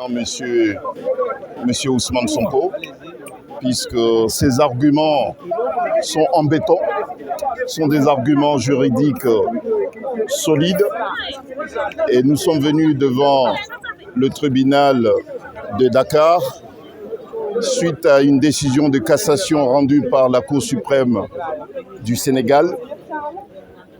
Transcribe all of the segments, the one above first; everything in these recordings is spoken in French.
Monsieur Ousmane Sonko, puisque ces arguments sont embêtants, sont des arguments juridiques solides, et nous sommes venus devant le tribunal de Dakar suite à une décision de cassation rendue par la Cour suprême du Sénégal.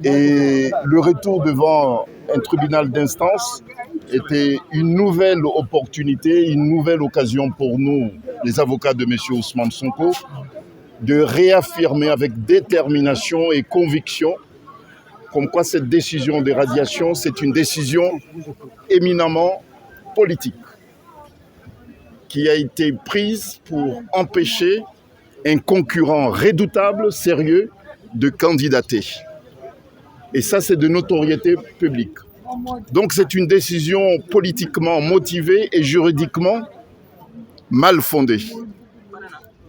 Et le retour devant un tribunal d'instance était une nouvelle opportunité, une nouvelle occasion pour nous, les avocats de M. Ousmane Sonko, de réaffirmer avec détermination et conviction comme quoi cette décision de radiation, c'est une décision éminemment politique qui a été prise pour empêcher un concurrent redoutable, sérieux, de candidater. Et ça, c'est de notoriété publique. Donc c'est une décision politiquement motivée et juridiquement mal fondée.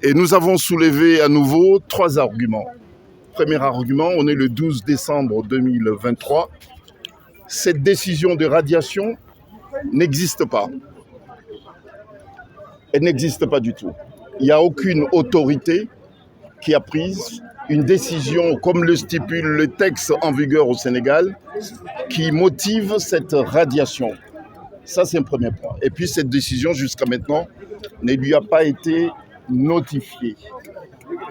Et nous avons soulevé à nouveau 3 arguments. Premier argument, on est le 12 décembre 2023. Cette décision de radiation n'existe pas. Elle n'existe pas du tout. Il n'y a aucune autorité qui a pris une décision, comme le stipule le texte en vigueur au Sénégal, qui motive cette radiation. Ça, c'est un premier point. Et puis, cette décision, jusqu'à maintenant, ne lui a pas été notifiée.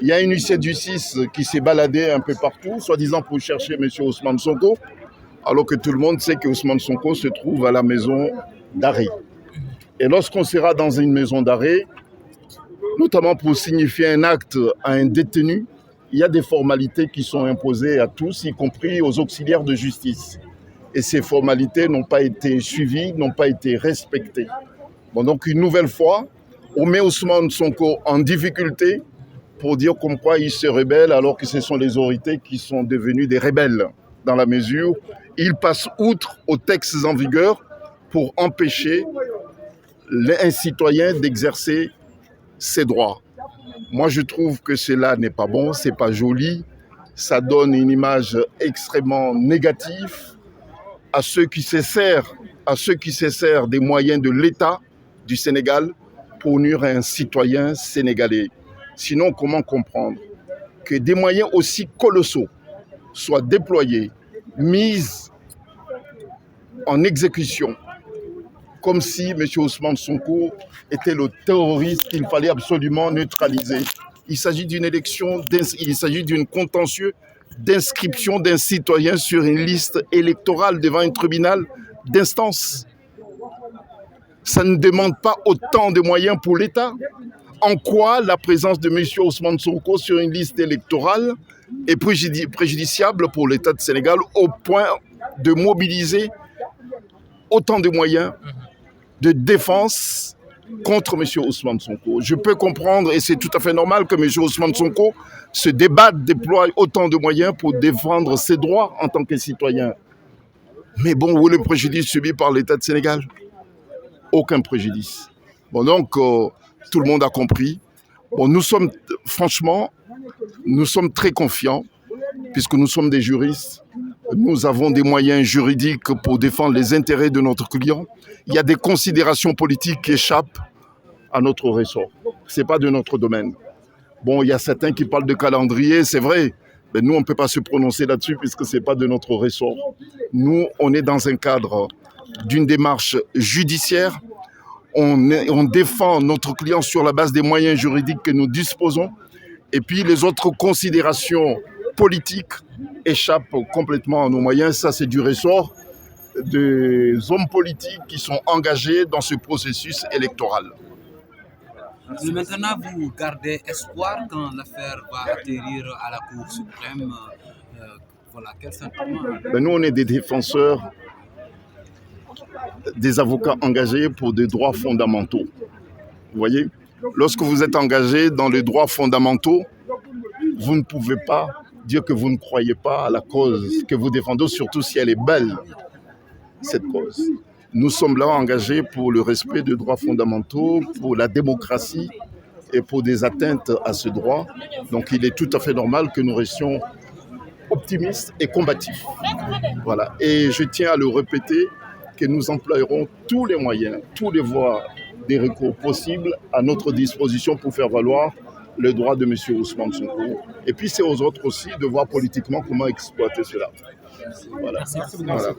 Il y a une huissier de justice qui s'est baladée un peu partout, soi-disant pour chercher M. Ousmane Sonko, alors que tout le monde sait que Ousmane Sonko se trouve à la maison d'arrêt. Et lorsqu'on sera dans une maison d'arrêt, notamment pour signifier un acte à un détenu, il y a des formalités qui sont imposées à tous, y compris aux auxiliaires de justice. Et ces formalités n'ont pas été suivies, n'ont pas été respectées. Bon, donc une nouvelle fois, on met Ousmane Sonko en difficulté pour dire comme quoi il se rebelle alors que ce sont les autorités qui sont devenues des rebelles, dans la mesure où ils passent outre aux textes en vigueur pour empêcher un citoyen d'exercer ses droits. Moi, je trouve que cela n'est pas bon, c'est pas joli, ça donne une image extrêmement négative à ceux qui se servent des moyens de l'État du Sénégal pour nuire à un citoyen sénégalais. Sinon, comment comprendre que des moyens aussi colossaux soient déployés, mis en exécution, comme si M. Ousmane Sonko était le terroriste qu'il fallait absolument neutraliser. Il s'agit d'une élection, il s'agit d'un contentieux d'inscription d'un citoyen sur une liste électorale devant un tribunal d'instance. Ça ne demande pas autant de moyens pour l'État. En quoi la présence de M. Ousmane Sonko sur une liste électorale est préjudiciable pour l'État du Sénégal au point de mobiliser autant de moyens de défense contre M. Ousmane Sonko. Je peux comprendre, et c'est tout à fait normal que M. Ousmane Sonko se débatte, déploie autant de moyens pour défendre ses droits en tant que citoyen. Mais bon, où est le préjudice subi par l'État du Sénégal? Aucun préjudice. Bon, donc, tout le monde a compris. Bon, nous sommes très confiants, puisque nous sommes des juristes. Nous avons des moyens juridiques pour défendre les intérêts de notre client. Il y a des considérations politiques qui échappent à notre ressort. Ce n'est pas de notre domaine. Bon, il y a certains qui parlent de calendrier, c'est vrai. Mais nous, on ne peut pas se prononcer là-dessus puisque ce n'est pas de notre ressort. Nous, on est dans un cadre d'une démarche judiciaire. On défend notre client sur la base des moyens juridiques que nous disposons. Et puis, les autres considérations politiques échappent complètement à nos moyens. Ça, c'est du ressort des hommes politiques qui sont engagés dans ce processus électoral. Maintenant, vous gardez espoir quand l'affaire va atterrir à la Cour suprême. Voilà, quel sentiment? Nous, on est des défenseurs, des avocats engagés pour des droits fondamentaux. Vous voyez, lorsque vous êtes engagé dans les droits fondamentaux, vous ne pouvez pas dire que vous ne croyez pas à la cause que vous défendez, surtout si elle est belle, cette cause. Nous sommes là engagés pour le respect des droits fondamentaux, pour la démocratie et pour des atteintes à ce droit. Donc il est tout à fait normal que nous restions optimistes et combatifs. Voilà. Et je tiens à le répéter, que nous emploierons tous les moyens, tous les voies des recours possibles à notre disposition pour faire valoir le droit de M. Ousmane Sonko. Et puis c'est aux autres aussi de voir politiquement comment exploiter cela. Voilà. Merci. Voilà.